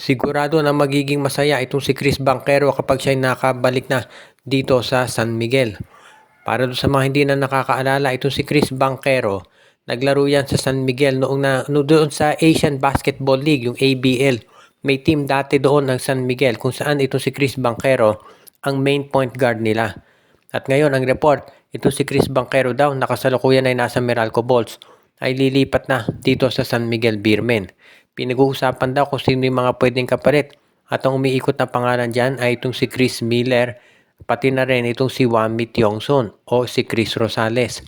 Sigurado na magiging masaya itong si Chris Banquero kapag siya'y nakabalik na dito sa San Miguel. Para doon sa mga hindi na nakakaalala, itong si Chris Banquero, naglaro yan sa San Miguel doon sa Asian Basketball League, yung ABL. May team dati doon ng San Miguel kung saan itong si Chris Banquero ang main point guard nila. At ngayon ang report, itong si Chris Banquero daw nakasalukuyan ay nasa Meralco Bulls ay lilipat na dito sa San Miguel Beermen. Pinag-uusapan daw kung sino yung mga pwedeng kapalit at ang umiikot na pangalan dyan ay itong si Chris Miller, pati na rin itong si Wami Tiongson o si Chris Rosales.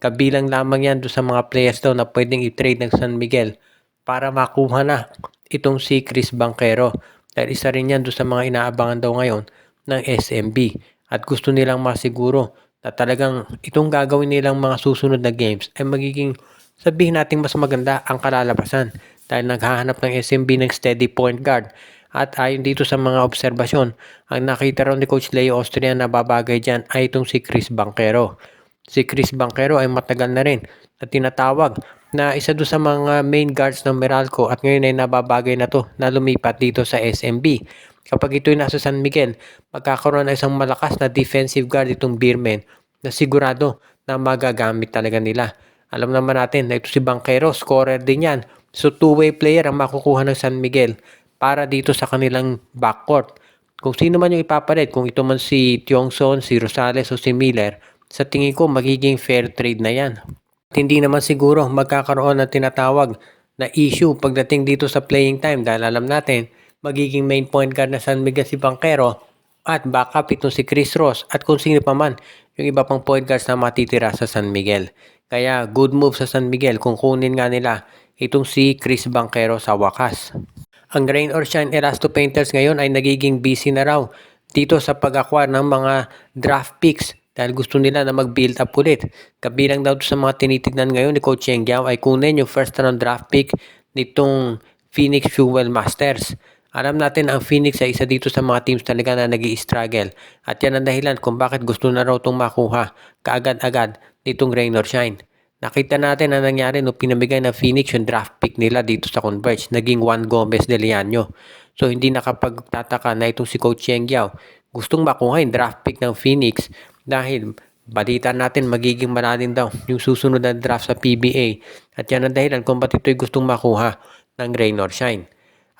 Kabilang lamang yan doon sa mga players daw na pwedeng i-trade ng San Miguel para makuha na itong si Chris Banquero. Dahil isa rin yan doon sa mga inaabangan daw ngayon ng SMB. At gusto nilang masiguro na talagang itong gagawin nilang mga susunod na games ay magiging, sabihin natin, mas maganda ang kalalabasan. Dahil naghahanap ng SMB ng steady point guard. At ayon dito sa mga obserbasyon, ang nakita raw ni Coach Leo Austria na babagay dyan ay itong si Chris Banquero. Si Chris Banquero ay matagal na rin na tinatawag na isa doon sa mga main guards ng Meralco at ngayon ay nababagay na to na lumipat dito sa SMB. Kapag ito'y nasa San Miguel, magkakaroon na isang malakas na defensive guard itong Beermen na sigurado na magagamit talaga nila. Alam naman natin na ito si Banquero, scorer din yan. So two-way player ang makukuha ng San Miguel para dito sa kanilang backcourt. Kung sino man yung ipapalit, kung ito man si Tiongson, si Rosales o si Miller, sa tingin ko magiging fair trade na yan. At hindi naman siguro magkakaroon ng tinatawag na issue pagdating dito sa playing time dahil alam natin magiging main point guard na San Miguel si Banquero at backup itong si Chris Ross at kung sino pa man yung iba pang point guards na matitira sa San Miguel. Kaya good move sa San Miguel kung kunin nga nila itong si Chris Banquero sa wakas. Ang Rain or Shine Erasto Painters ngayon ay nagiging busy na raw dito sa pag-acquire ng mga draft picks dahil gusto nila na mag-build up ulit. Kabilang daw sa mga tinitignan ngayon ni Coach Cheng Giao ay kunin yung first round draft pick nitong Phoenix Fuel Masters. Alam natin ang Phoenix ay isa dito sa mga teams talaga na nag-i-struggle at yan ang dahilan kung bakit gusto na raw itong makuha kaagad-agad nitong Rain or Shine. Nakita natin ang nangyari nung pinamigay ng Phoenix yung draft pick nila dito sa Converge. Naging Juan Gomez de Leano. So hindi nakapagtataka na itong si Coach Cheng Giao gustong makuha yung draft pick ng Phoenix dahil balita natin magiging malalim daw yung susunod na draft sa PBA. At yan ang dahilan kung ba't ito'y gustong makuha ng Rain or Shine.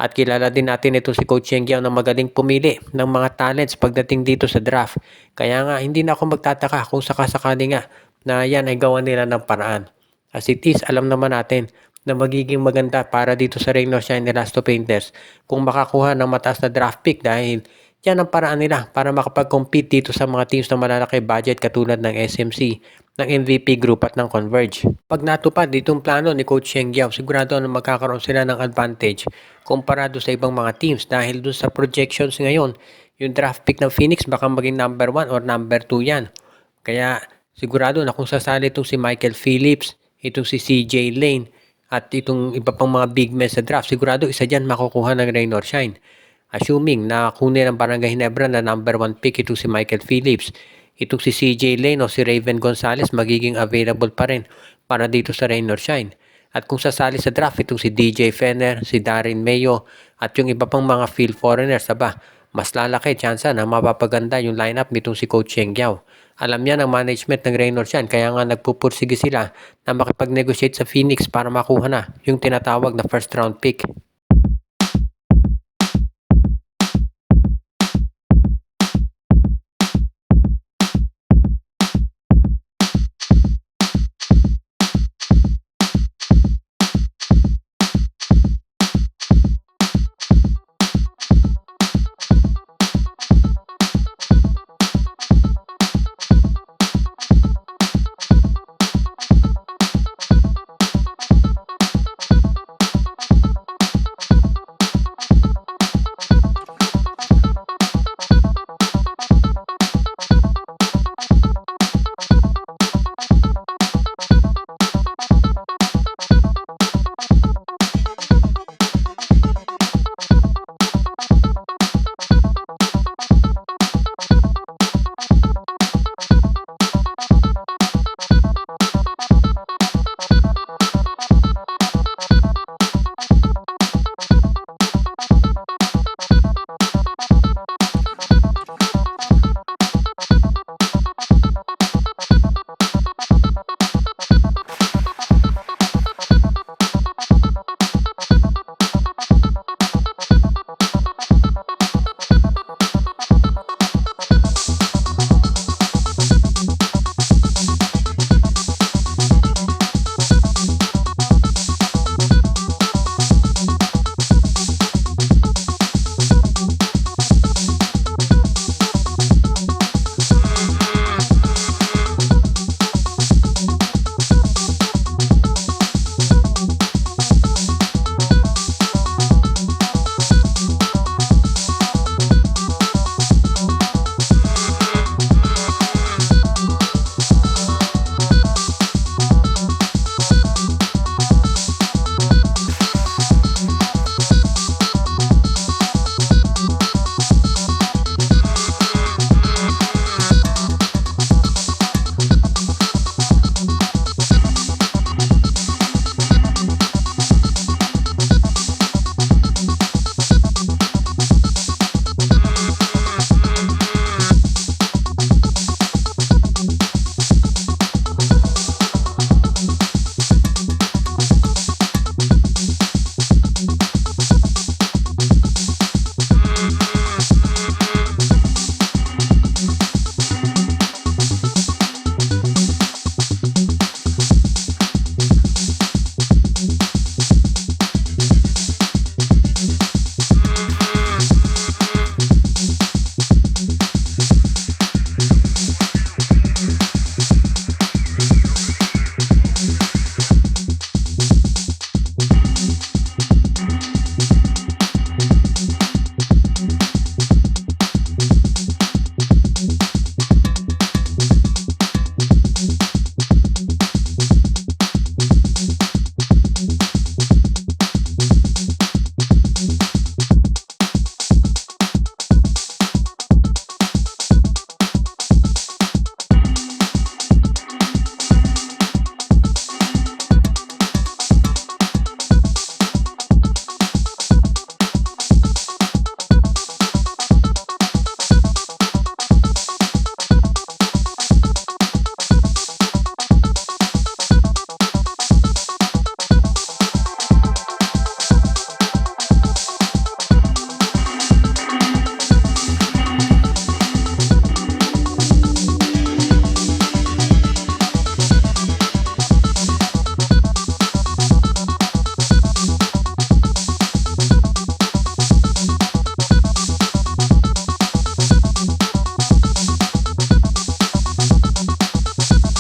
At kilala din natin itong si Coach Cheng Giao na magaling pumili ng mga talents pagdating dito sa draft. Kaya nga hindi na ako magtataka kung sakasakali nga na yan ay gawa nila ng paraan. As it is, alam naman natin na magiging maganda para dito sa Rain or Shine Erasto Painters kung makakuha ng mataas na draft pick dahil yan ang paraan nila para makapag-compete dito sa mga teams na malalaki budget katulad ng SMC, ng MVP Group at ng Converge. Pag natupad ditong plano ni Coach Cheng Giao, sigurado na magkakaroon sila ng advantage komparado sa ibang mga teams dahil dun sa projections ngayon, yung draft pick ng Phoenix baka maging number 1 or number 2 yan. Kaya sigurado na kung sasali itong si Michael Phillips, itong si CJ Lane, at itong iba pang mga big men sa draft, sigurado isa dyan makukuha ng Rain or Shine. Assuming na kunin ng Barangay Ginebra na number 1 pick itong si Michael Phillips, itong si CJ Lane o si Raven Gonzalez magiging available pa rin para dito sa Rain or Shine. At kung sasali sa draft itong si DJ Fenner, si Darren Mayo, at yung iba pang mga field foreigners, mas lalaki tsansa na mapapaganda yung lineup nitong si Coach Cheng Giao. Alam niya ng management ng Rain or Shine kaya nga nagpupursige sila na makipag-negotiate sa Phoenix para makuha na yung tinatawag na first round pick.